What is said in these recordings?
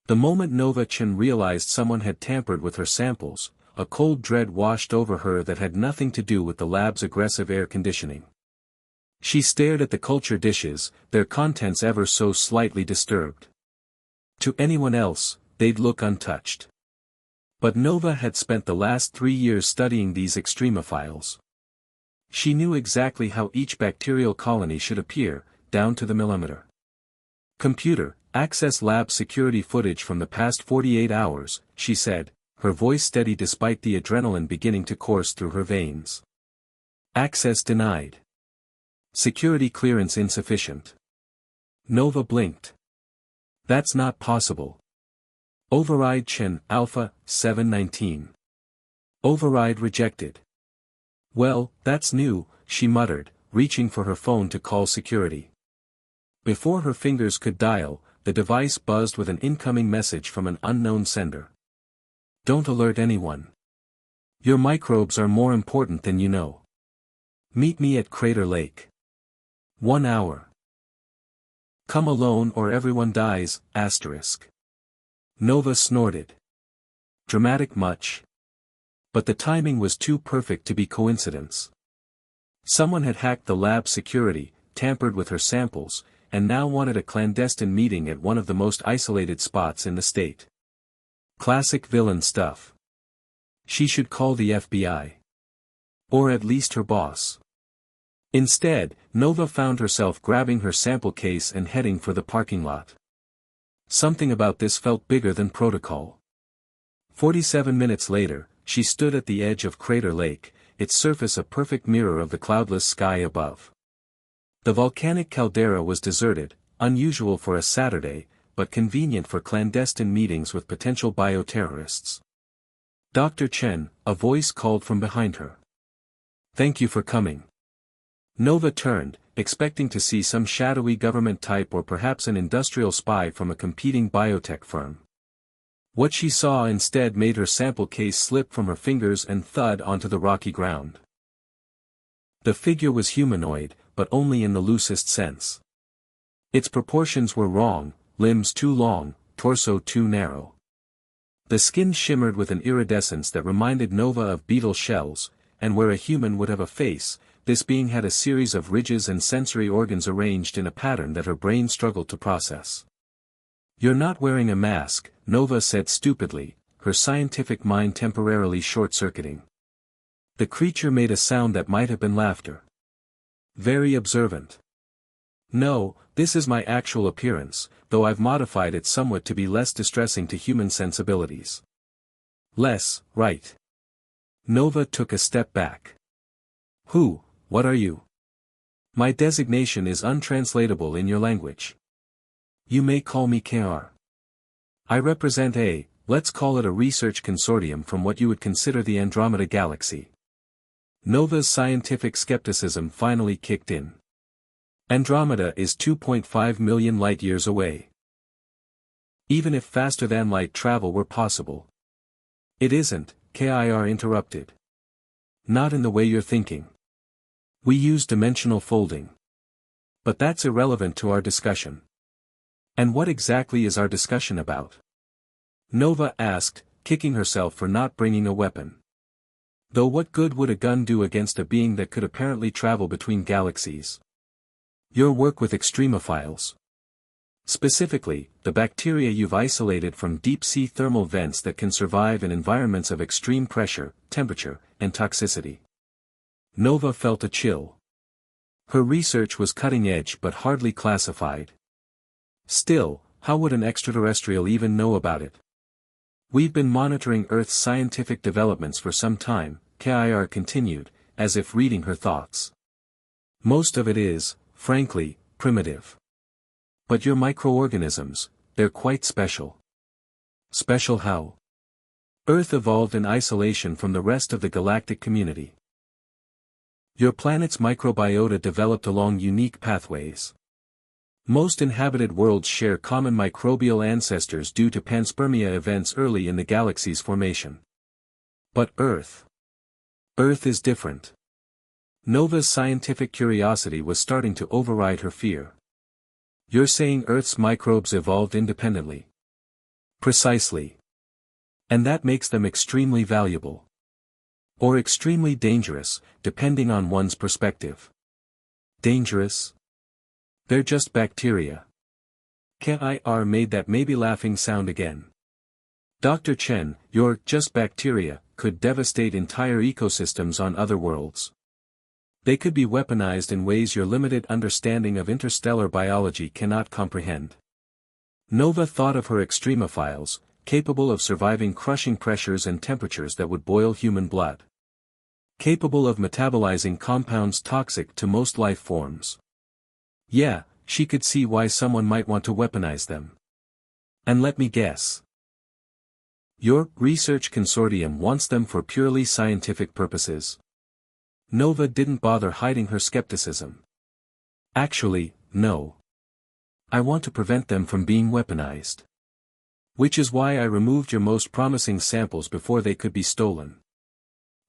The moment Nova Chen realized someone had tampered with her samples, a cold dread washed over her that had nothing to do with the lab's aggressive air conditioning. She stared at the culture dishes, their contents ever so slightly disturbed. To anyone else, they'd look untouched. But Nova had spent the last 3 years studying these extremophiles. She knew exactly how each bacterial colony should appear, down to the millimeter. "Computer, access lab security footage from the past 48 hours, she said, her voice steady despite the adrenaline beginning to course through her veins. "Access denied. Security clearance insufficient." Nova blinked. "That's not possible. Override Chen, Alpha, 719. Override rejected." "Well, that's new," she muttered, reaching for her phone to call security. Before her fingers could dial, the device buzzed with an incoming message from an unknown sender. "Don't alert anyone. Your microbes are more important than you know. Meet me at Crater Lake. 1 hour. Come alone or everyone dies, asterisk." Nova snorted. Dramatic much? But the timing was too perfect to be coincidence. Someone had hacked the lab security, tampered with her samples, and now wanted a clandestine meeting at one of the most isolated spots in the state. Classic villain stuff. She should call the FBI. Or at least her boss. Instead, Nova found herself grabbing her sample case and heading for the parking lot. Something about this felt bigger than protocol. 47 minutes later, she stood at the edge of Crater Lake, its surface a perfect mirror of the cloudless sky above. The volcanic caldera was deserted, unusual for a Saturday, but convenient for clandestine meetings with potential bioterrorists. "Dr. Chen," a voice called from behind her. "Thank you for coming." Nova turned, expecting to see some shadowy government type or perhaps an industrial spy from a competing biotech firm. What she saw instead made her sample case slip from her fingers and thud onto the rocky ground. The figure was humanoid, but only in the loosest sense. Its proportions were wrong, limbs too long, torso too narrow. The skin shimmered with an iridescence that reminded Nova of beetle shells, and where a human would have a face, this being had a series of ridges and sensory organs arranged in a pattern that her brain struggled to process. "You're not wearing a mask," Nova said stupidly, her scientific mind temporarily short-circuiting. The creature made a sound that might have been laughter. "Very observant." "No, this is my actual appearance, though I've modified it somewhat to be less distressing to human sensibilities." "Less, right." Nova took a step back. What are you?" "My designation is untranslatable in your language. You may call me KR. I represent let's call it a research consortium from what you would consider the Andromeda Galaxy." Nova's scientific skepticism finally kicked in. Andromeda is 2.5 million light-years away. Even if faster-than-light travel were possible. "It isn't," KIR interrupted. "Not in the way you're thinking. We use dimensional folding. But that's irrelevant to our discussion." "And what exactly is our discussion about?" Nova asked, kicking herself for not bringing a weapon. Though what good would a gun do against a being that could apparently travel between galaxies? "Your work with extremophiles. Specifically, the bacteria you've isolated from deep-sea thermal vents that can survive in environments of extreme pressure, temperature, and toxicity." Nova felt a chill. Her research was cutting-edge but hardly classified. Still, how would an extraterrestrial even know about it? "We've been monitoring Earth's scientific developments for some time," KIR continued, as if reading her thoughts. "Most of it is, frankly, primitive. But your microorganisms, they're quite special." "Special how?" "Earth evolved in isolation from the rest of the galactic community. Your planet's microbiota developed along unique pathways. Most inhabited worlds share common microbial ancestors due to panspermia events early in the galaxy's formation. But Earth is different." Nova's scientific curiosity was starting to override her fear. "You're saying Earth's microbes evolved independently?" Precisely. And that makes them extremely valuable. Or extremely dangerous, depending on one's perspective. Dangerous? They're just bacteria. KIR made that maybe laughing sound again. Dr. Chen, your just bacteria could devastate entire ecosystems on other worlds. They could be weaponized in ways your limited understanding of interstellar biology cannot comprehend. Nova thought of her extremophiles, capable of surviving crushing pressures and temperatures that would boil human blood. Capable of metabolizing compounds toxic to most life forms. Yeah, she could see why someone might want to weaponize them. And let me guess. Your research consortium wants them for purely scientific purposes. Nova didn't bother hiding her skepticism. Actually, no. I want to prevent them from being weaponized. Which is why I removed your most promising samples before they could be stolen.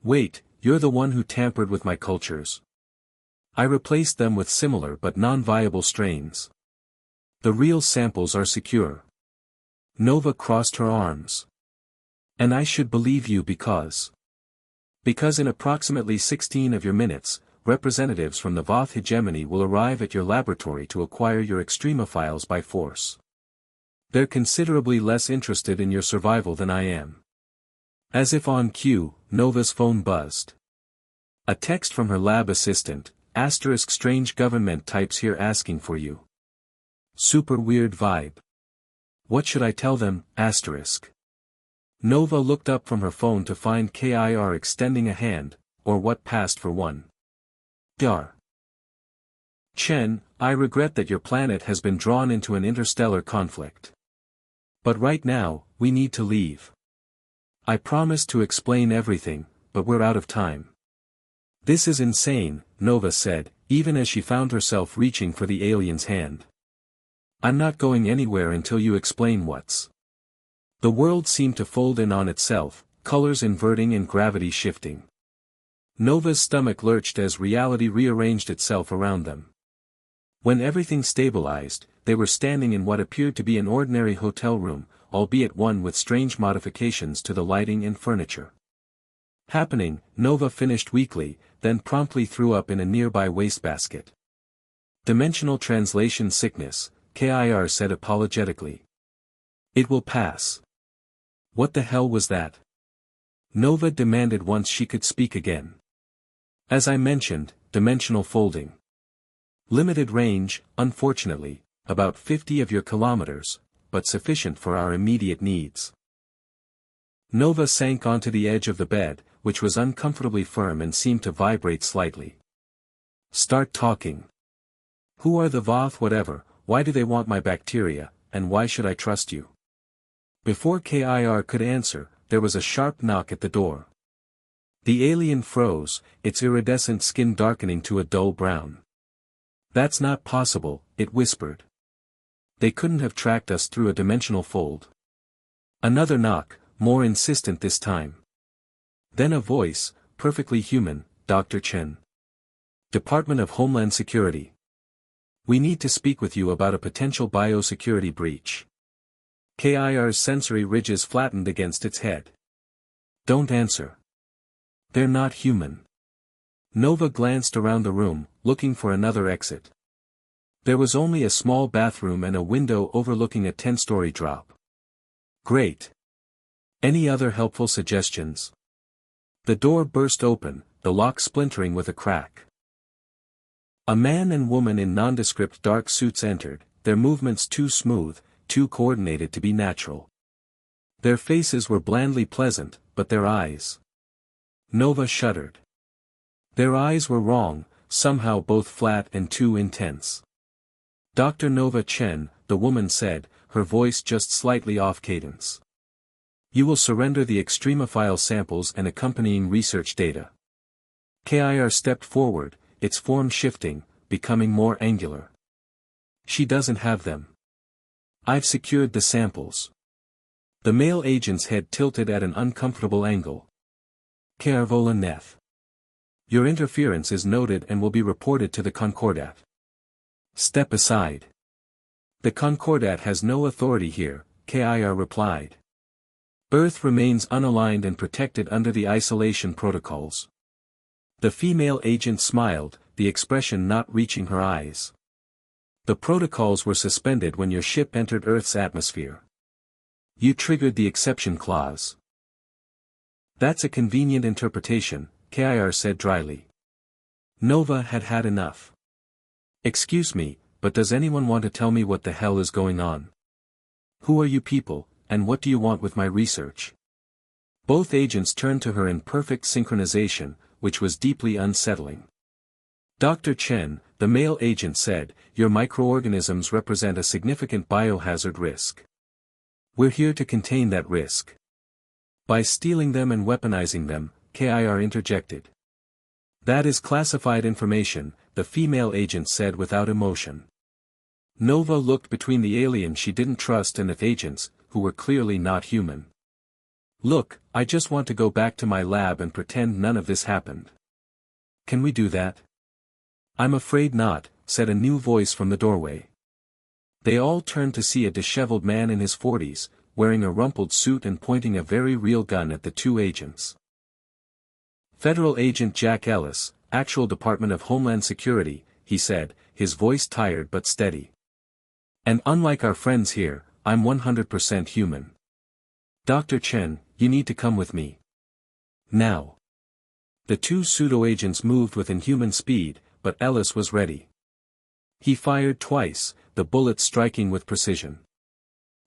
Wait, you're the one who tampered with my cultures. I replaced them with similar but non-viable strains. The real samples are secure. Nova crossed her arms. And I should believe you because in approximately 16 of your minutes, representatives from the Voth hegemony will arrive at your laboratory to acquire your extremophiles by force. They're considerably less interested in your survival than I am. As if on cue, Nova's phone buzzed. A text from her lab assistant, * strange government types here asking for you. Super weird vibe. What should I tell them, *? Nova looked up from her phone to find KIR extending a hand, or what passed for one. Dar. Chen, I regret that your planet has been drawn into an interstellar conflict. But right now, we need to leave. I promised to explain everything, but we're out of time. This is insane, Nova said, even as she found herself reaching for the alien's hand. I'm not going anywhere until you explain what's. The world seemed to fold in on itself, colors inverting and gravity shifting. Nova's stomach lurched as reality rearranged itself around them. When everything stabilized, they were standing in what appeared to be an ordinary hotel room, albeit one with strange modifications to the lighting and furniture. Happening, Nova finished weakly, then promptly threw up in a nearby wastebasket. Dimensional translation sickness, KIR said apologetically. It will pass. What the hell was that? Nova demanded once she could speak again. As I mentioned, dimensional folding. Limited range, unfortunately, about 50 of your kilometers, but sufficient for our immediate needs. Nova sank onto the edge of the bed, which was uncomfortably firm and seemed to vibrate slightly. Start talking. Who are the Voth whatever, why do they want my bacteria, and why should I trust you? Before KIR could answer, there was a sharp knock at the door. The alien froze, its iridescent skin darkening to a dull brown. That's not possible, it whispered. They couldn't have tracked us through a dimensional fold. Another knock, more insistent this time. Then a voice, perfectly human, Dr. Chen. Department of Homeland Security. We need to speak with you about a potential biosecurity breach. KIR's sensory ridges flattened against its head. Don't answer. They're not human. Nova glanced around the room, looking for another exit. There was only a small bathroom and a window overlooking a 10-story drop. Great. Any other helpful suggestions? The door burst open, the lock splintering with a crack. A man and woman in nondescript dark suits entered, their movements too smooth, too coordinated to be natural. Their faces were blandly pleasant, but their eyes. Nova shuddered. Their eyes were wrong, somehow both flat and too intense. Dr. Nova Chen, the woman said, her voice just slightly off cadence. You will surrender the extremophile samples and accompanying research data. KIR stepped forward, its form shifting, becoming more angular. She doesn't have them. I've secured the samples. The male agent's head tilted at an uncomfortable angle. Kervola Neth. Your interference is noted and will be reported to the Concordat. Step aside. The Concordat has no authority here, Kir replied. Earth remains unaligned and protected under the isolation protocols. The female agent smiled, the expression not reaching her eyes. The protocols were suspended when your ship entered Earth's atmosphere. You triggered the exception clause. That's a convenient interpretation, Kir said dryly. Nova had had enough. Excuse me, but does anyone want to tell me what the hell is going on? Who are you people, and what do you want with my research? Both agents turned to her in perfect synchronization, which was deeply unsettling. Dr. Chen, the male agent said, your microorganisms represent a significant biohazard risk. We're here to contain that risk. By stealing them and weaponizing them, Kir interjected. That is classified information, the female agent said without emotion. Nova looked between the alien she didn't trust and the agents, who were clearly not human. Look, I just want to go back to my lab and pretend none of this happened. Can we do that? I'm afraid not, said a new voice from the doorway. They all turned to see a disheveled man in his 40s, wearing a rumpled suit and pointing a very real gun at the two agents. Federal Agent Jack Ellis, actual Department of Homeland Security, he said, his voice tired but steady. And unlike our friends here, I'm 100% human. Dr. Chen, you need to come with me. Now. The two pseudo-agents moved with inhuman speed, but Ellis was ready. He fired twice, the bullets striking with precision.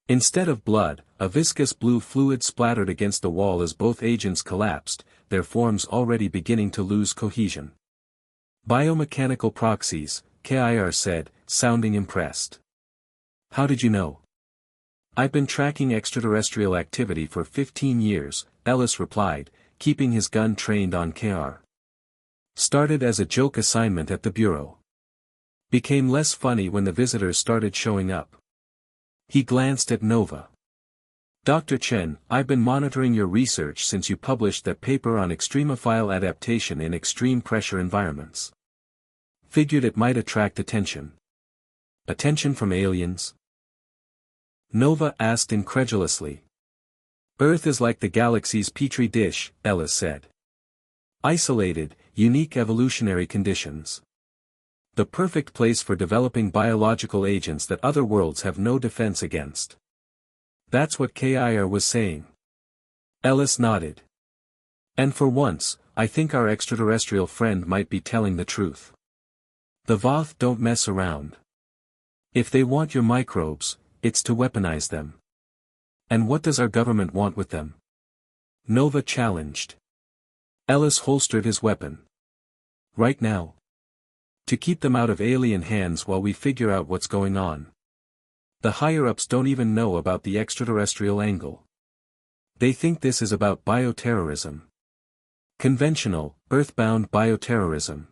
Instead of blood, a viscous blue fluid splattered against the wall as both agents collapsed, their forms already beginning to lose cohesion. Biomechanical proxies, Kir said, sounding impressed. How did you know? I've been tracking extraterrestrial activity for 15 years, Ellis replied, keeping his gun trained on Kir. Started as a joke assignment at the Bureau. Became less funny when the visitors started showing up. He glanced at Nova. Dr. Chen, I've been monitoring your research since you published that paper on extremophile adaptation in extreme pressure environments. Figured it might attract attention. Attention from aliens? Nova asked incredulously. Earth is like the galaxy's petri dish, Ellis said. Isolated, unique evolutionary conditions. The perfect place for developing biological agents that other worlds have no defense against. That's what Kir was saying. Ellis nodded. And for once, I think our extraterrestrial friend might be telling the truth. The Voth don't mess around. If they want your microbes, it's to weaponize them. And what does our government want with them? Nova challenged. Ellis holstered his weapon. Right now. To keep them out of alien hands while we figure out what's going on. The higher-ups don't even know about the extraterrestrial angle. They think this is about bioterrorism. Conventional, earthbound bioterrorism.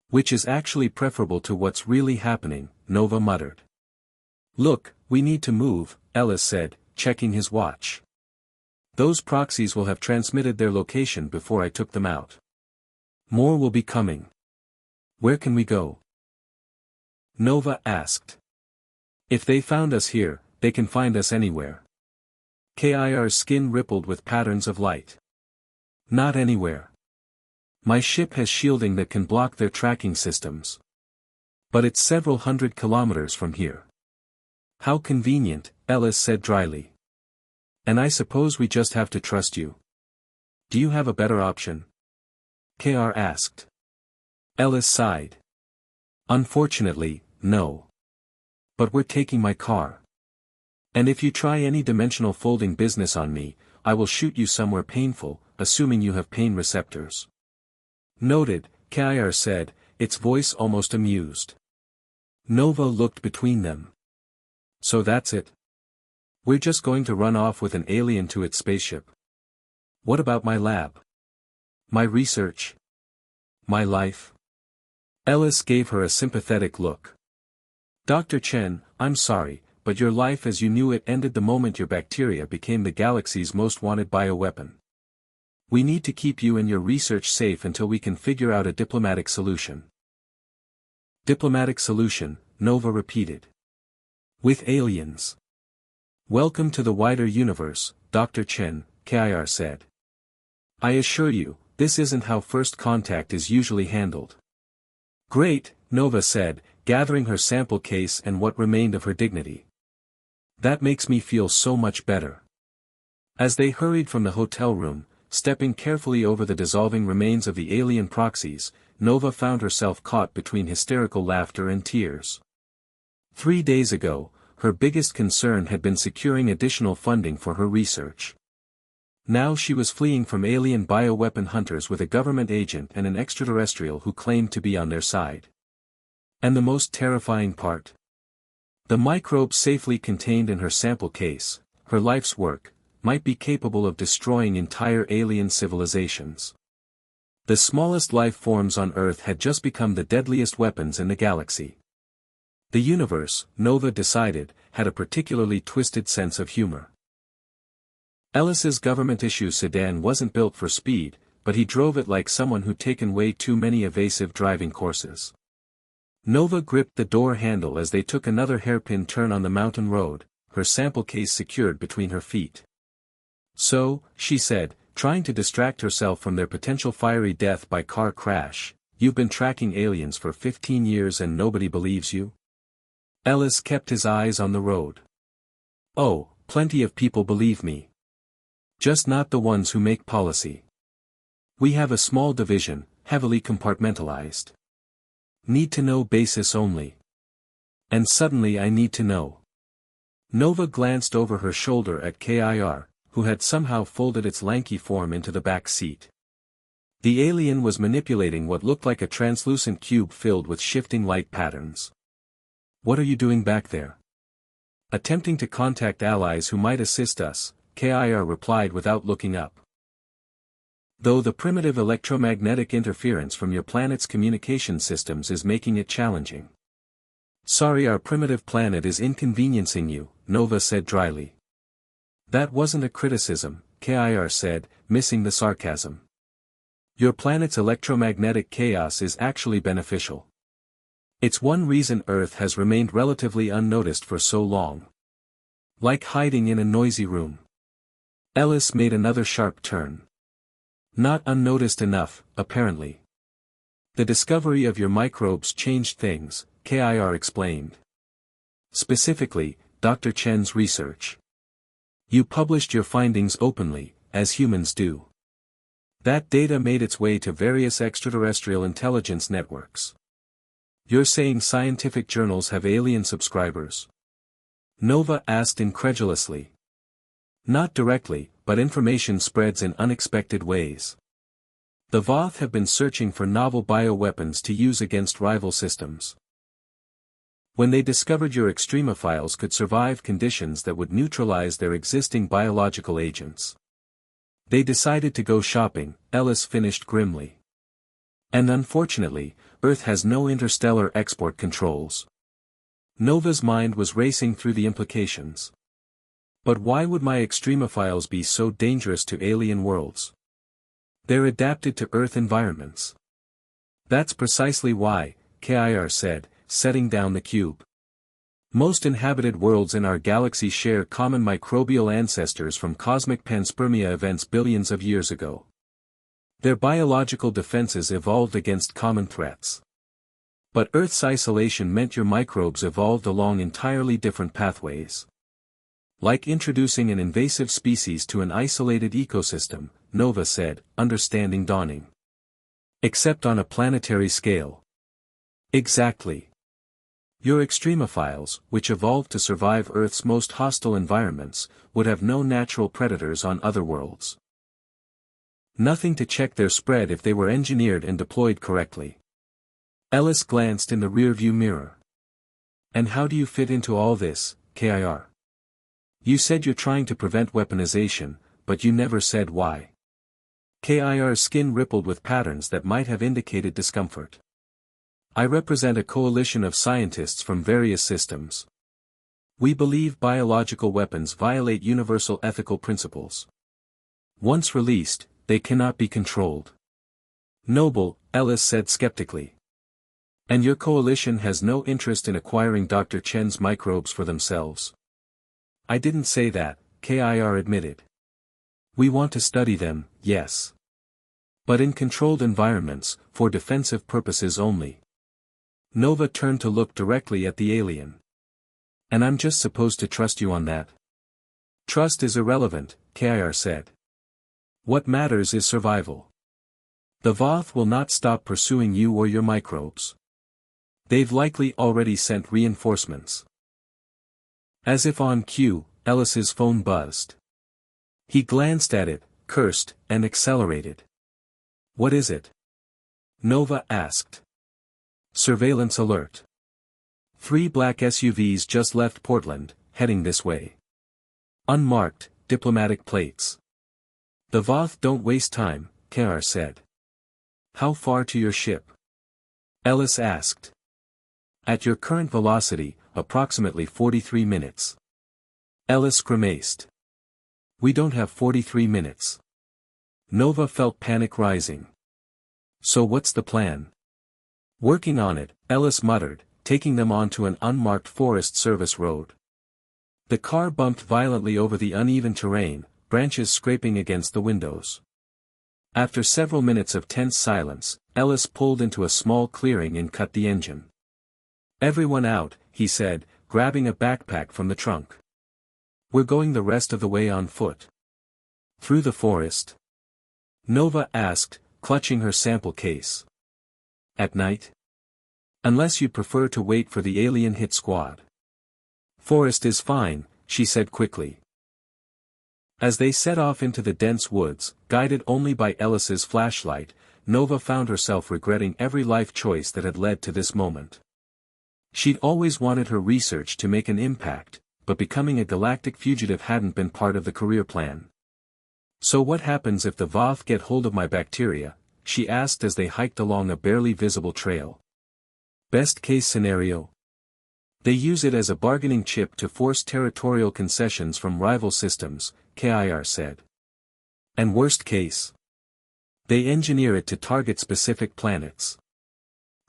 Which is actually preferable to what's really happening, Nova muttered. Look, we need to move, Ellis said, checking his watch. Those proxies will have transmitted their location before I took them out. More will be coming. Where can we go? Nova asked. If they found us here, they can find us anywhere. Kir's skin rippled with patterns of light. Not anywhere. My ship has shielding that can block their tracking systems. But it's several hundred kilometers from here. How convenient, Ellis said dryly. And I suppose we just have to trust you. Do you have a better option? Kir asked. Ellis sighed. Unfortunately, no. But we're taking my car. And if you try any dimensional folding business on me, I will shoot you somewhere painful, assuming you have pain receptors. Noted, Kir said, its voice almost amused. Nova looked between them. So that's it? We're just going to run off with an alien to its spaceship. What about my lab? My research? My life? Ellis gave her a sympathetic look. Dr. Chen, I'm sorry, but your life as you knew it ended the moment your bacteria became the galaxy's most wanted bioweapon. We need to keep you and your research safe until we can figure out a diplomatic solution. Diplomatic solution, Nova repeated. With aliens. Welcome to the wider universe, Dr. Chen, Kir said. I assure you, this isn't how first contact is usually handled. Great, Nova said, gathering her sample case and what remained of her dignity. That makes me feel so much better. As they hurried from the hotel room, stepping carefully over the dissolving remains of the alien proxies, Nova found herself caught between hysterical laughter and tears. 3 days ago, her biggest concern had been securing additional funding for her research. Now she was fleeing from alien bioweapon hunters with a government agent and an extraterrestrial who claimed to be on their side. And the most terrifying part? The microbes safely contained in her sample case, her life's work, might be capable of destroying entire alien civilizations. The smallest life forms on Earth had just become the deadliest weapons in the galaxy. The universe, Nova decided, had a particularly twisted sense of humor. Ellis's government-issue sedan wasn't built for speed, but he drove it like someone who'd taken way too many evasive driving courses. Nova gripped the door handle as they took another hairpin turn on the mountain road, her sample case secured between her feet. So, she said, trying to distract herself from their potential fiery death by car crash, you've been tracking aliens for 15 years and nobody believes you? Ellis kept his eyes on the road. Oh, plenty of people believe me. Just not the ones who make policy. We have a small division, heavily compartmentalized. Need to know basis only. And suddenly I need to know. Nova glanced over her shoulder at Kir, who had somehow folded its lanky form into the back seat. The alien was manipulating what looked like a translucent cube filled with shifting light patterns. What are you doing back there? Attempting to contact allies who might assist us, Kir replied without looking up. Though the primitive electromagnetic interference from your planet's communication systems is making it challenging. Sorry, our primitive planet is inconveniencing you, Nova said dryly. That wasn't a criticism, Kir said, missing the sarcasm. Your planet's electromagnetic chaos is actually beneficial. It's one reason Earth has remained relatively unnoticed for so long. Like hiding in a noisy room. Ellis made another sharp turn. Not unnoticed enough, apparently. The discovery of your microbes changed things, Kir explained. Specifically, Dr. Chen's research. You published your findings openly, as humans do. That data made its way to various extraterrestrial intelligence networks. You're saying scientific journals have alien subscribers? Nova asked incredulously. Not directly, but information spreads in unexpected ways. The Voth have been searching for novel bioweapons to use against rival systems. When they discovered your extremophiles could survive conditions that would neutralize their existing biological agents, they decided to go shopping, Ellis finished grimly. And unfortunately, Earth has no interstellar export controls. Nova's mind was racing through the implications. But why would my extremophiles be so dangerous to alien worlds? They're adapted to Earth environments. That's precisely why, Kir said, setting down the cube. Most inhabited worlds in our galaxy share common microbial ancestors from cosmic panspermia events billions of years ago. Their biological defenses evolved against common threats. But Earth's isolation meant your microbes evolved along entirely different pathways. Like introducing an invasive species to an isolated ecosystem, Nova said, understanding dawning. Except on a planetary scale. Exactly. Your extremophiles, which evolved to survive Earth's most hostile environments, would have no natural predators on other worlds. Nothing to check their spread if they were engineered and deployed correctly. Ellis glanced in the rearview mirror. And how do you fit into all this, Kir? You said you're trying to prevent weaponization, but you never said why. Kir's skin rippled with patterns that might have indicated discomfort. I represent a coalition of scientists from various systems. We believe biological weapons violate universal ethical principles. Once released, they cannot be controlled. Noble, Ellis said skeptically. And your coalition has no interest in acquiring Dr. Chen's microbes for themselves. I didn't say that, Kir admitted. We want to study them, yes. But in controlled environments, for defensive purposes only. Nova turned to look directly at the alien. And I'm just supposed to trust you on that? Trust is irrelevant, Kir said. What matters is survival. The Voth will not stop pursuing you or your microbes. They've likely already sent reinforcements. As if on cue, Ellis's phone buzzed. He glanced at it, cursed, and accelerated. What is it? Nova asked. Surveillance alert. 3 black SUVs just left Portland, heading this way. Unmarked, diplomatic plates. The Voth don't waste time, Kir said. How far to your ship? Ellis asked. At your current velocity, approximately 43 minutes. Ellis grimaced. We don't have 43 minutes. Nova felt panic rising. So what's the plan? Working on it, Ellis muttered, taking them onto an unmarked Forest Service road. The car bumped violently over the uneven terrain, branches scraping against the windows. After several minutes of tense silence, Ellis pulled into a small clearing and cut the engine. Everyone out, he said, grabbing a backpack from the trunk. We're going the rest of the way on foot. Through the forest? Nova asked, clutching her sample case. At night? Unless you'd prefer to wait for the alien hit squad. Forest is fine, she said quickly. As they set off into the dense woods, guided only by Ellis's flashlight, Nova found herself regretting every life choice that had led to this moment. She'd always wanted her research to make an impact, but becoming a galactic fugitive hadn't been part of the career plan. So what happens if the Voth get hold of my bacteria? She asked as they hiked along a barely visible trail. Best case scenario? They use it as a bargaining chip to force territorial concessions from rival systems, Kir said. And worst case? They engineer it to target specific planets.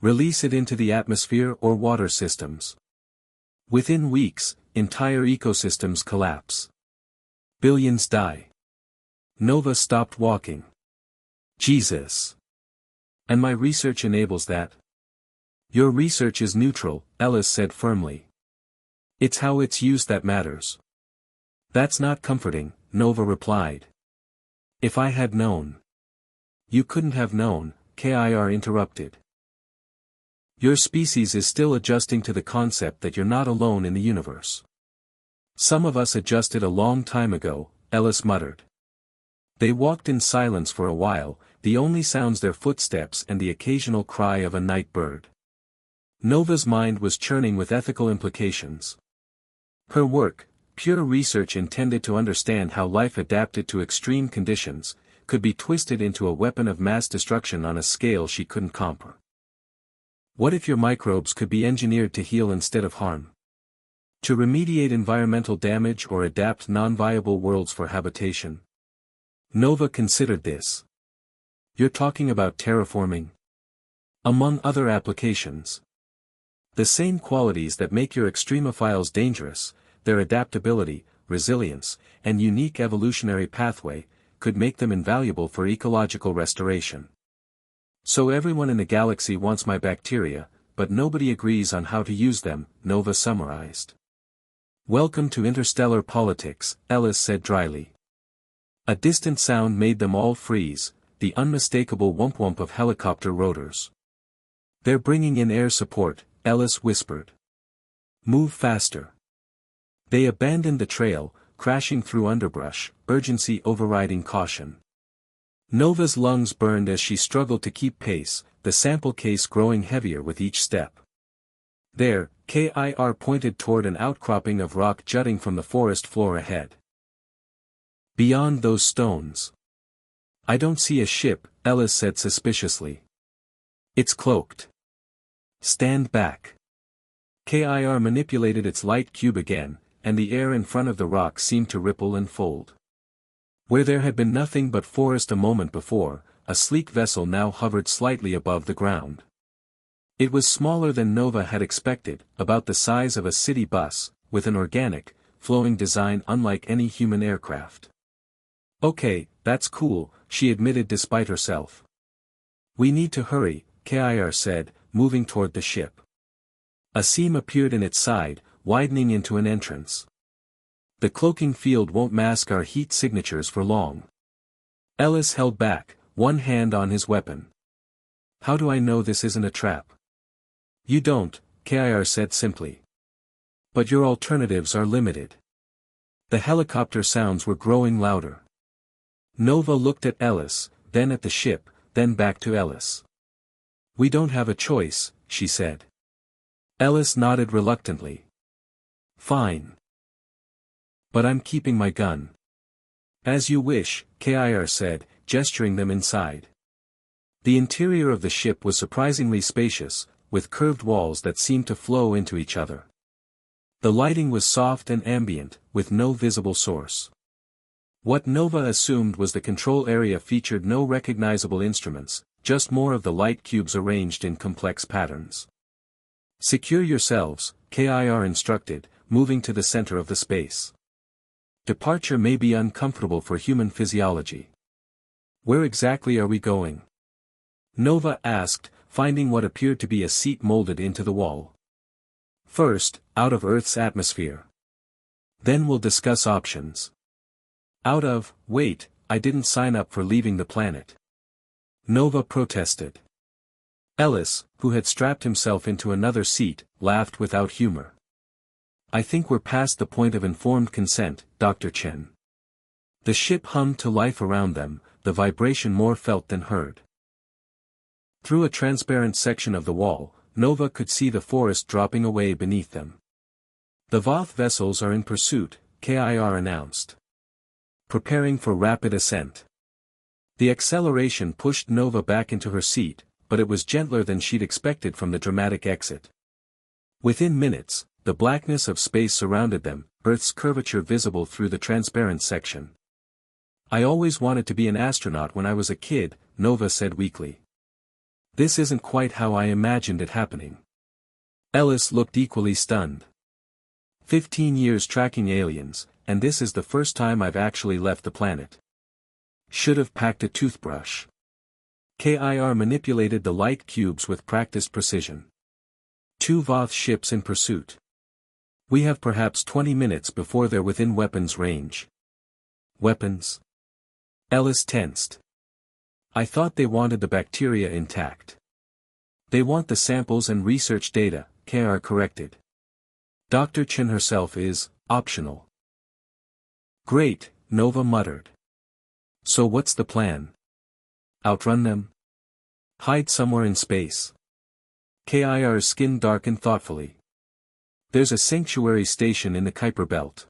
Release it into the atmosphere or water systems. Within weeks, entire ecosystems collapse. Billions die. Nova stopped walking. Jesus. And my research enables that? Your research is neutral, Ellis said firmly. It's how it's used that matters. That's not comforting, Nova replied. If I had known. You couldn't have known, Kir interrupted. Your species is still adjusting to the concept that you're not alone in the universe. Some of us adjusted a long time ago, Ellis muttered. They walked in silence for a while, the only sounds their footsteps and the occasional cry of a night bird. Nova's mind was churning with ethical implications. Her work, pure research intended to understand how life adapted to extreme conditions, could be twisted into a weapon of mass destruction on a scale she couldn't comprehend. What if your microbes could be engineered to heal instead of harm? To remediate environmental damage or adapt non-viable worlds for habitation? Nova considered this. You're talking about terraforming? Among other applications. The same qualities that make your extremophiles dangerous, their adaptability, resilience, and unique evolutionary pathway, could make them invaluable for ecological restoration. So everyone in the galaxy wants my bacteria, but nobody agrees on how to use them, Nova summarized. Welcome to interstellar politics, Ellis said dryly. A distant sound made them all freeze, the unmistakable whomp-whomp of helicopter rotors. They're bringing in air support, Ellis whispered. Move faster. They abandoned the trail, crashing through underbrush, urgency overriding caution. Nova's lungs burned as she struggled to keep pace, the sample case growing heavier with each step. There, Kir pointed toward an outcropping of rock jutting from the forest floor ahead. Beyond those stones. I don't see a ship, Ellis said suspiciously. It's cloaked. Stand back. Kir manipulated its light cube again, and the air in front of the rock seemed to ripple and fold. Where there had been nothing but forest a moment before, a sleek vessel now hovered slightly above the ground. It was smaller than Nova had expected, about the size of a city bus, with an organic, flowing design unlike any human aircraft. Okay, that's cool, she admitted despite herself. We need to hurry, Kir said, moving toward the ship. A seam appeared in its side, widening into an entrance. The cloaking field won't mask our heat signatures for long. Ellis held back, one hand on his weapon. How do I know this isn't a trap? You don't, Kir said simply. But your alternatives are limited. The helicopter sounds were growing louder. Nova looked at Ellis, then at the ship, then back to Ellis. We don't have a choice, she said. Ellis nodded reluctantly. Fine. But I'm keeping my gun. As you wish, Kir said, gesturing them inside. The interior of the ship was surprisingly spacious, with curved walls that seemed to flow into each other. The lighting was soft and ambient, with no visible source. What Nova assumed was the control area featured no recognizable instruments, just more of the light cubes arranged in complex patterns. Secure yourselves, Kir instructed, moving to the center of the space. Departure may be uncomfortable for human physiology. Where exactly are we going? Nova asked, finding what appeared to be a seat molded into the wall. First, out of Earth's atmosphere. Then we'll discuss options. Wait, I didn't sign up for leaving the planet. Nova protested. Ellis, who had strapped himself into another seat, laughed without humor. I think we're past the point of informed consent, Dr. Chen. The ship hummed to life around them, the vibration more felt than heard. Through a transparent section of the wall, Nova could see the forest dropping away beneath them. The Voth vessels are in pursuit, Kir announced. Preparing for rapid ascent. The acceleration pushed Nova back into her seat, but it was gentler than she'd expected from the dramatic exit. Within minutes, the blackness of space surrounded them, Earth's curvature visible through the transparent section. I always wanted to be an astronaut when I was a kid, Nova said weakly. This isn't quite how I imagined it happening. Ellis looked equally stunned. 15 years tracking aliens, and this is the first time I've actually left the planet. Should have packed a toothbrush. Kir manipulated the light cubes with practiced precision. 2 Voth ships in pursuit. We have perhaps 20 minutes before they're within weapons range. Weapons? Ellis tensed. I thought they wanted the bacteria intact. They want the samples and research data, Kir corrected. Dr. Chen herself is optional. Great, Nova muttered. So what's the plan? Outrun them? Hide somewhere in space? Kir's skin darkened thoughtfully. There's a sanctuary station in the Kuiper Belt.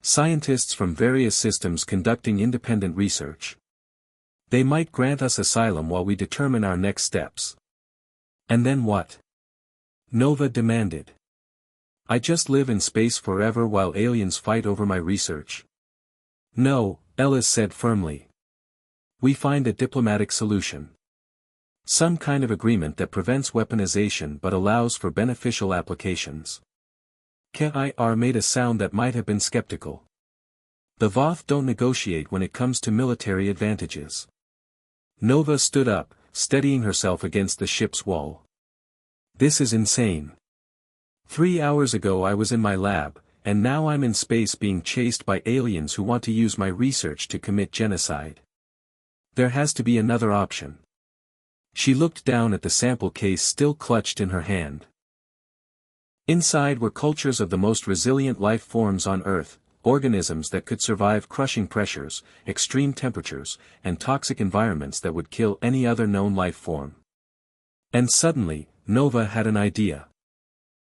Scientists from various systems conducting independent research. They might grant us asylum while we determine our next steps. And then what? Nova demanded. I just live in space forever while aliens fight over my research. No, Ellis said firmly. We find a diplomatic solution. Some kind of agreement that prevents weaponization but allows for beneficial applications. Kir made a sound that might have been skeptical. The Voth don't negotiate when it comes to military advantages. Nova stood up, steadying herself against the ship's wall. This is insane. 3 hours ago I was in my lab, and now I'm in space being chased by aliens who want to use my research to commit genocide. There has to be another option. She looked down at the sample case still clutched in her hand. Inside were cultures of the most resilient life forms on Earth, organisms that could survive crushing pressures, extreme temperatures, and toxic environments that would kill any other known life form. And suddenly, Nova had an idea.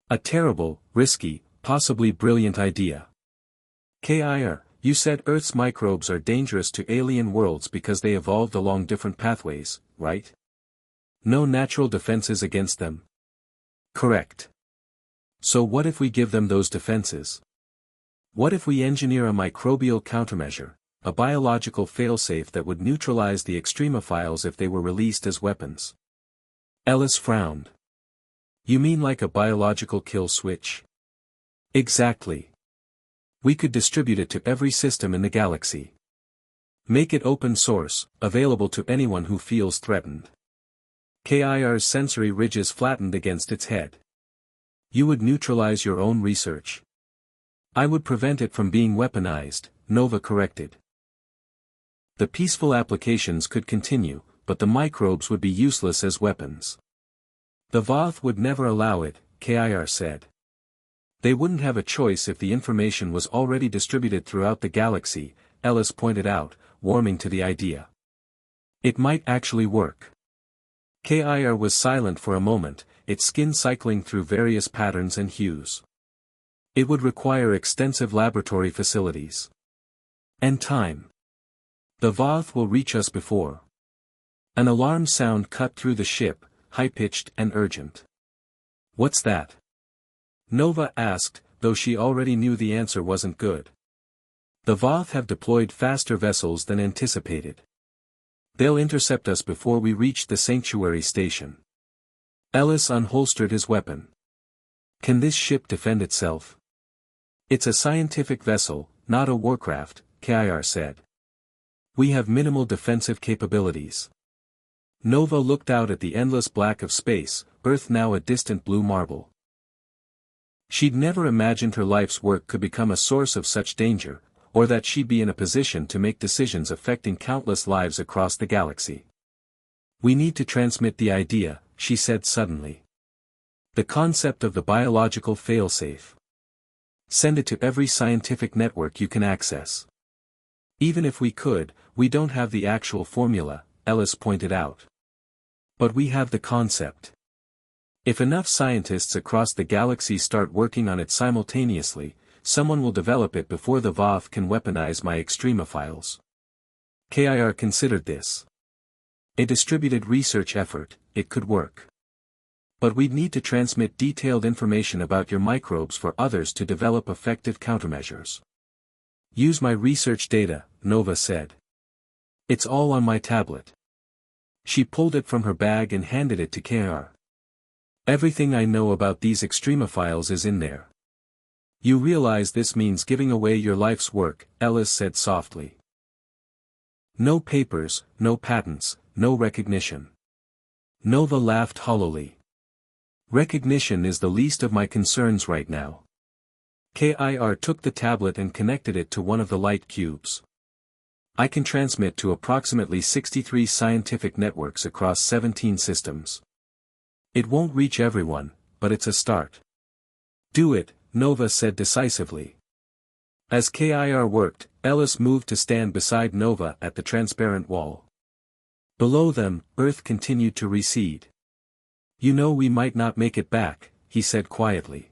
A terrible, risky, possibly brilliant idea. Kir, you said Earth's microbes are dangerous to alien worlds because they evolved along different pathways, right? No natural defenses against them. Correct. So what if we give them those defenses? What if we engineer a microbial countermeasure, a biological failsafe that would neutralize the extremophiles if they were released as weapons? Ellis frowned. You mean like a biological kill switch? Exactly. We could distribute it to every system in the galaxy. Make it open source, available to anyone who feels threatened. KIR's sensory ridges flattened against its head. You would neutralize your own research. I would prevent it from being weaponized, Nova corrected. The peaceful applications could continue, but the microbes would be useless as weapons. The Voth would never allow it, KIR said. They wouldn't have a choice if the information was already distributed throughout the galaxy, Ellis pointed out, warming to the idea. It might actually work. KIR was silent for a moment, its skin cycling through various patterns and hues. It would require extensive laboratory facilities. And time. The Voth will reach us before. An alarm sound cut through the ship, high-pitched and urgent. What's that? Nova asked, though she already knew the answer wasn't good. The Voth have deployed faster vessels than anticipated. They'll intercept us before we reach the sanctuary station. Ellis unholstered his weapon. Can this ship defend itself? It's a scientific vessel, not a warcraft, KIR said. We have minimal defensive capabilities. Nova looked out at the endless black of space, Earth now a distant blue marble. She'd never imagined her life's work could become a source of such danger, or that she'd be in a position to make decisions affecting countless lives across the galaxy. We need to transmit the idea, she said suddenly. The concept of the biological failsafe. Send it to every scientific network you can access. Even if we could, we don't have the actual formula, Ellis pointed out. But we have the concept. If enough scientists across the galaxy start working on it simultaneously, someone will develop it before the Voth can weaponize my extremophiles. KIR considered this. A distributed research effort, it could work. But we'd need to transmit detailed information about your microbes for others to develop effective countermeasures. Use my research data, Nova said. It's all on my tablet. She pulled it from her bag and handed it to KIR. Everything I know about these extremophiles is in there. You realize this means giving away your life's work, Ellis said softly. No papers, no patents, no recognition. Nova laughed hollowly. Recognition is the least of my concerns right now. KIR took the tablet and connected it to one of the light cubes. I can transmit to approximately 63 scientific networks across 17 systems. It won't reach everyone, but it's a start. Do it, Nova said decisively. As KIR worked, Ellis moved to stand beside Nova at the transparent wall. Below them, Earth continued to recede. You know we might not make it back, he said quietly.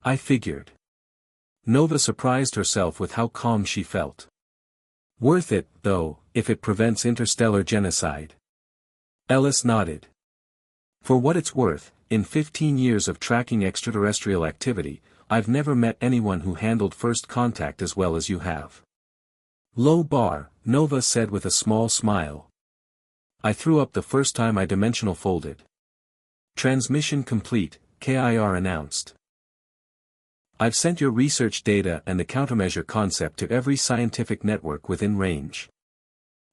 I figured. Nova surprised herself with how calm she felt. Worth it, though, if it prevents interstellar genocide. Ellis nodded. For what it's worth, in 15 years of tracking extraterrestrial activity, I've never met anyone who handled first contact as well as you have. Low bar, Nova said with a small smile. I threw up the first time I dimensional folded. Transmission complete, KIR announced. I've sent your research data and the countermeasure concept to every scientific network within range.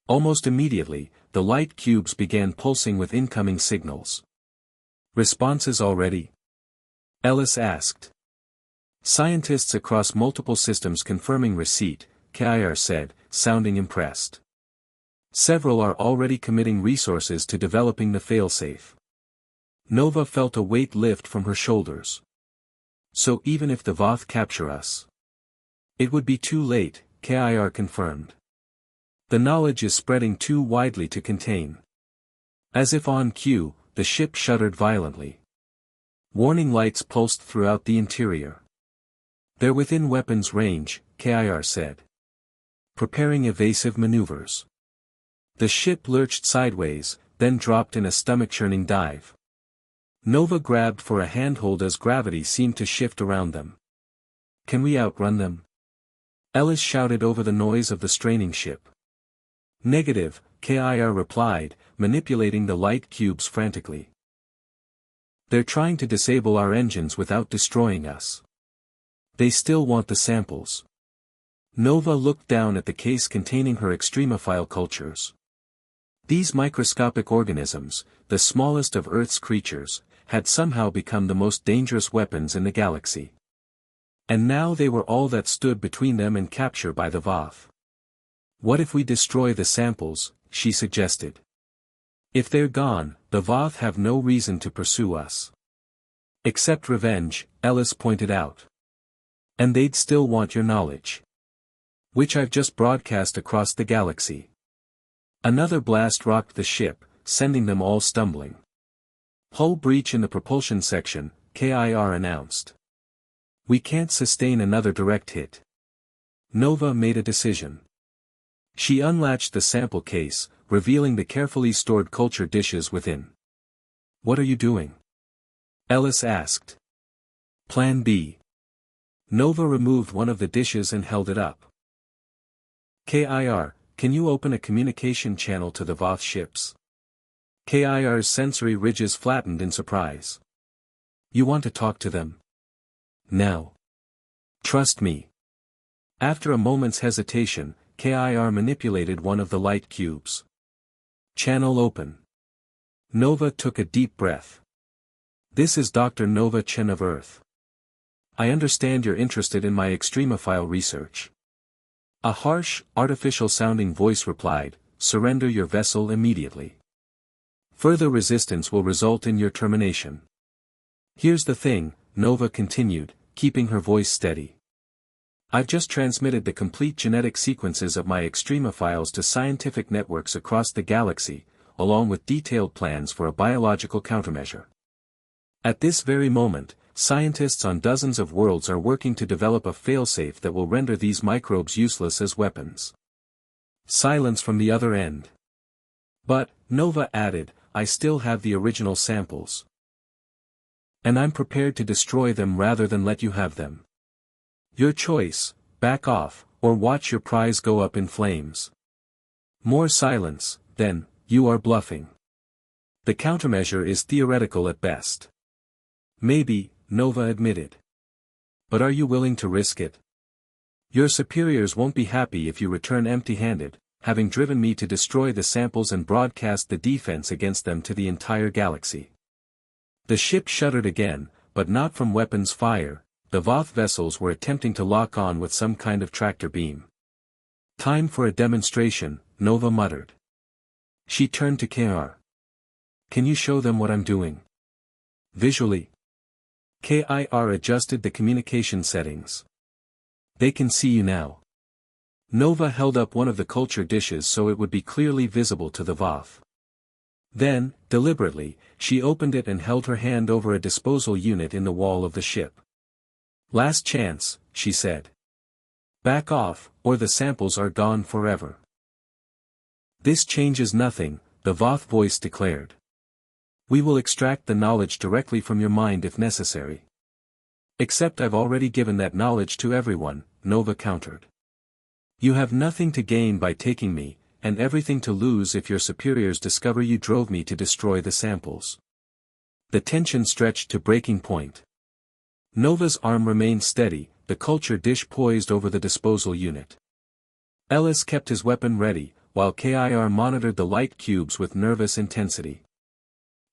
Almost immediately, the light cubes began pulsing with incoming signals. Responses already? Ellis asked. Scientists across multiple systems confirming receipt, KIR said, sounding impressed. Several are already committing resources to developing the failsafe. Nova felt a weight lift from her shoulders. So even if the Voth capture us, it would be too late, KIR confirmed. The knowledge is spreading too widely to contain. As if on cue, the ship shuddered violently. Warning lights pulsed throughout the interior. They're within weapons range, KIR said. Preparing evasive maneuvers. The ship lurched sideways, then dropped in a stomach-churning dive. Nova grabbed for a handhold as gravity seemed to shift around them. Can we outrun them? Ellis shouted over the noise of the straining ship. Negative, KIR replied, manipulating the light cubes frantically. They're trying to disable our engines without destroying us. They still want the samples. Nova looked down at the case containing her extremophile cultures. These microscopic organisms, the smallest of Earth's creatures, had somehow become the most dangerous weapons in the galaxy. And now they were all that stood between them and capture by the Voth. What if we destroy the samples, she suggested. If they're gone, the Voth have no reason to pursue us. Except revenge, Ellis pointed out. And they'd still want your knowledge. Which I've just broadcast across the galaxy. Another blast rocked the ship, sending them all stumbling. Hull breach in the propulsion section, KIR announced. We can't sustain another direct hit. Nova made a decision. She unlatched the sample case, revealing the carefully stored culture dishes within. What are you doing? Ellis asked. Plan B. Nova removed one of the dishes and held it up. KIR, can you open a communication channel to the Voth ships? KIR's sensory ridges flattened in surprise. You want to talk to them? Now. Trust me. After a moment's hesitation, KIR manipulated one of the light cubes. Channel open. Nova took a deep breath. This is Dr. Nova Chen of Earth. I understand you're interested in my extremophile research. A harsh, artificial-sounding voice replied, surrender your vessel immediately. Further resistance will result in your termination. Here's the thing, Nova continued, keeping her voice steady. I've just transmitted the complete genetic sequences of my extremophiles to scientific networks across the galaxy, along with detailed plans for a biological countermeasure. At this very moment, scientists on dozens of worlds are working to develop a failsafe that will render these microbes useless as weapons. Silence from the other end. But, Nova added, I still have the original samples. And I'm prepared to destroy them rather than let you have them. Your choice, back off, or watch your prize go up in flames. More silence, then, you are bluffing. The countermeasure is theoretical at best. Maybe, Nova admitted. But are you willing to risk it? Your superiors won't be happy if you return empty-handed, having driven me to destroy the samples and broadcast the defense against them to the entire galaxy. The ship shuddered again, but not from weapons fire. The Voth vessels were attempting to lock on with some kind of tractor beam. Time for a demonstration, Nova muttered. She turned to KIR. Can you show them what I'm doing? Visually. KIR adjusted the communication settings. They can see you now. Nova held up one of the culture dishes so it would be clearly visible to the Voth. Then, deliberately, she opened it and held her hand over a disposal unit in the wall of the ship. Last chance, she said. Back off, or the samples are gone forever. This changes nothing, the Voth voice declared. We will extract the knowledge directly from your mind if necessary. Except I've already given that knowledge to everyone, Nova countered. You have nothing to gain by taking me, and everything to lose if your superiors discover you drove me to destroy the samples. The tension stretched to breaking point. Nova's arm remained steady, the culture dish poised over the disposal unit. Ellis kept his weapon ready, while KIR monitored the light cubes with nervous intensity.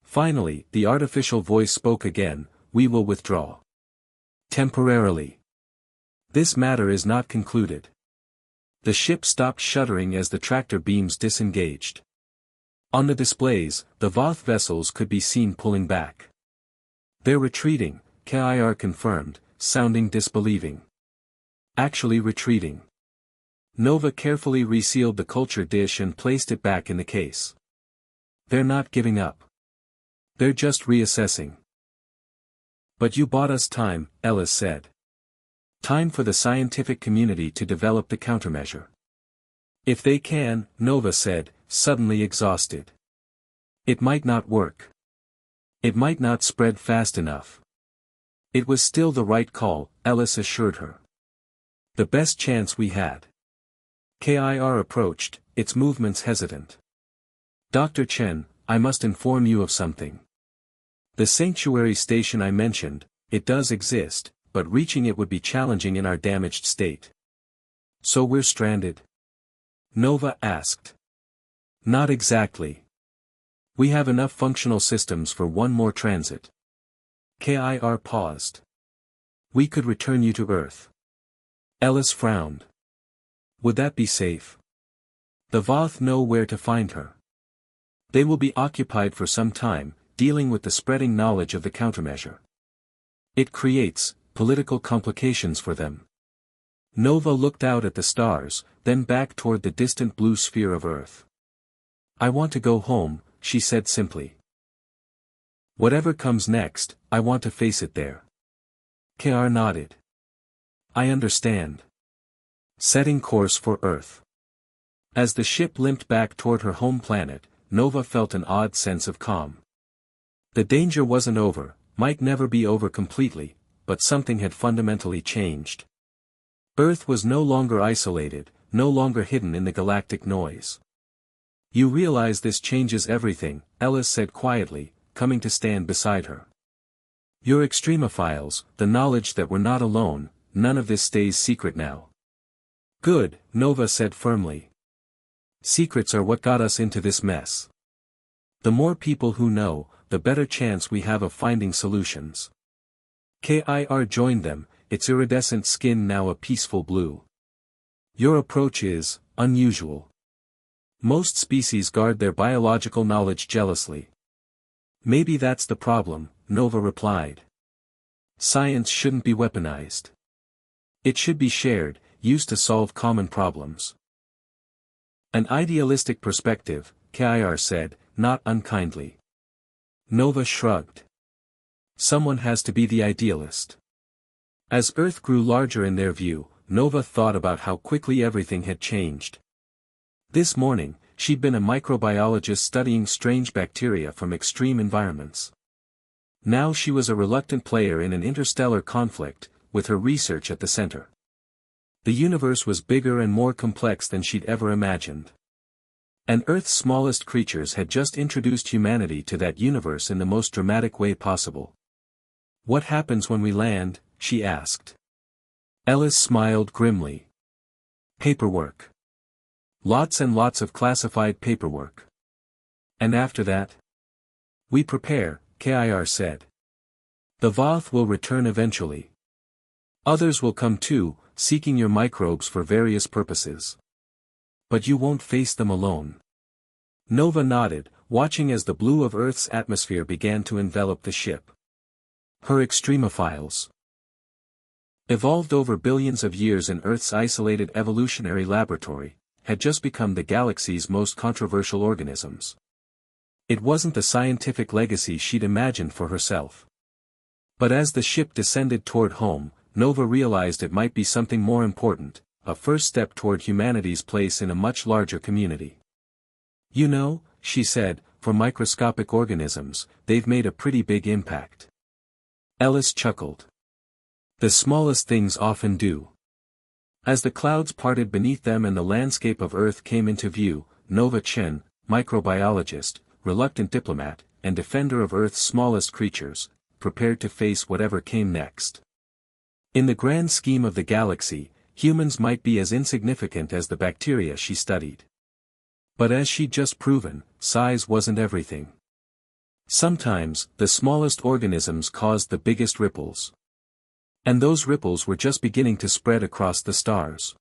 Finally, the artificial voice spoke again, we will withdraw. Temporarily. This matter is not concluded. The ship stopped shuddering as the tractor beams disengaged. On the displays, the Voth vessels could be seen pulling back. They're retreating, KIR confirmed, sounding disbelieving. Actually retreating. Nova carefully resealed the culture dish and placed it back in the case. They're not giving up. They're just reassessing. But you bought us time, Ellis said. Time for the scientific community to develop the countermeasure. If they can, Nova said, suddenly exhausted. It might not work. It might not spread fast enough. It was still the right call, Ellis assured her. The best chance we had. KIR approached, its movements hesitant. Dr. Chen, I must inform you of something. The sanctuary station I mentioned, it does exist, but reaching it would be challenging in our damaged state. So we're stranded? Nova asked. Not exactly. We have enough functional systems for one more transit. Kir paused. We could return you to Earth. Ellis frowned. Would that be safe? The Voth know where to find her. They will be occupied for some time, dealing with the spreading knowledge of the countermeasure. It creates political complications for them. Nova looked out at the stars, then back toward the distant blue sphere of Earth. I want to go home, she said simply. Whatever comes next, I want to face it there. Kr nodded. I understand. Setting course for Earth. As the ship limped back toward her home planet, Nova felt an odd sense of calm. The danger wasn't over, might never be over completely, but something had fundamentally changed. Earth was no longer isolated, no longer hidden in the galactic noise. You realize this changes everything, Ellis said quietly, coming to stand beside her. You're extremophiles, the knowledge that we're not alone, none of this stays secret now. Good, Nova said firmly. Secrets are what got us into this mess. The more people who know, the better chance we have of finding solutions. Kir joined them, its iridescent skin now a peaceful blue. Your approach is unusual. Most species guard their biological knowledge jealously. Maybe that's the problem, Nova replied. Science shouldn't be weaponized. It should be shared, used to solve common problems. An idealistic perspective, Kir said, not unkindly. Nova shrugged. Someone has to be the idealist. As Earth grew larger in their view, Nova thought about how quickly everything had changed. This morning, she'd been a microbiologist studying strange bacteria from extreme environments. Now she was a reluctant player in an interstellar conflict, with her research at the center. The universe was bigger and more complex than she'd ever imagined. And Earth's smallest creatures had just introduced humanity to that universe in the most dramatic way possible. What happens when we land? She asked. Ellis smiled grimly. Paperwork. Lots and lots of classified paperwork. And after that? We prepare, Kir said. The Voth will return eventually. Others will come too, seeking your microbes for various purposes. But you won't face them alone. Nova nodded, watching as the blue of Earth's atmosphere began to envelop the ship. Her extremophiles. Evolved over billions of years in Earth's isolated evolutionary laboratory, had just become the galaxy's most controversial organisms. It wasn't the scientific legacy she'd imagined for herself. But as the ship descended toward home, Nova realized it might be something more important, a first step toward humanity's place in a much larger community. You know, she said, for microscopic organisms, they've made a pretty big impact. Ellis chuckled. The smallest things often do. As the clouds parted beneath them and the landscape of Earth came into view, Nova Chen, microbiologist, reluctant diplomat, and defender of Earth's smallest creatures, prepared to face whatever came next. In the grand scheme of the galaxy, humans might be as insignificant as the bacteria she studied. But as she'd just proven, size wasn't everything. Sometimes, the smallest organisms caused the biggest ripples. And those ripples were just beginning to spread across the stars.